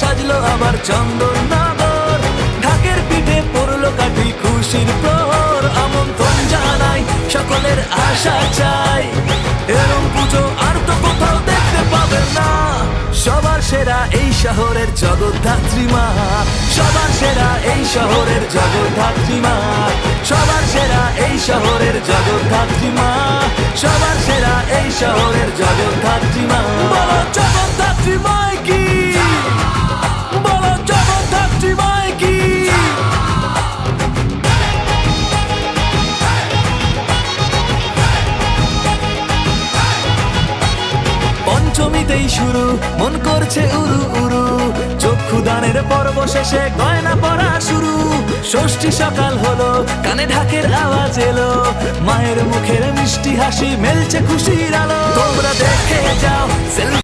সাজলো আবার চন্দননগর, ঢাকের পিঠে পড়লো কাঠি খুশির প্রহর। আমন্ত্রণ জানাই সকলের আশা চাই, এরম পুজো আর তো কোথাও দেখতে পাবেন না। সবার সেরা এই শহরের জগদ্ধাত্রী মা, সবার সেরা এই শহরের জগদ্ধাত্রী মা, সবার সেরা এই শহরের জগদ্ধাত্রী মা, সবার সেরা এই শহরের জগদ্ধাত্রী মা। বলো জগদ্ধাত্রী মাই কি, বলো জগদ্ধাত্রী মাই কি। পঞ্চমীতেই শুরু, মন করছে উরু উরু, চক্ষুদানের পর্ব শেষে গয়না পরা শুরু। ষষ্ঠী সকাল হলো, কানে ঢাকের আওয়াজ এলো, মায়ের মুখের মিষ্টি হাসি মেলছে খুশির আলো। তোমরা দেখে যাও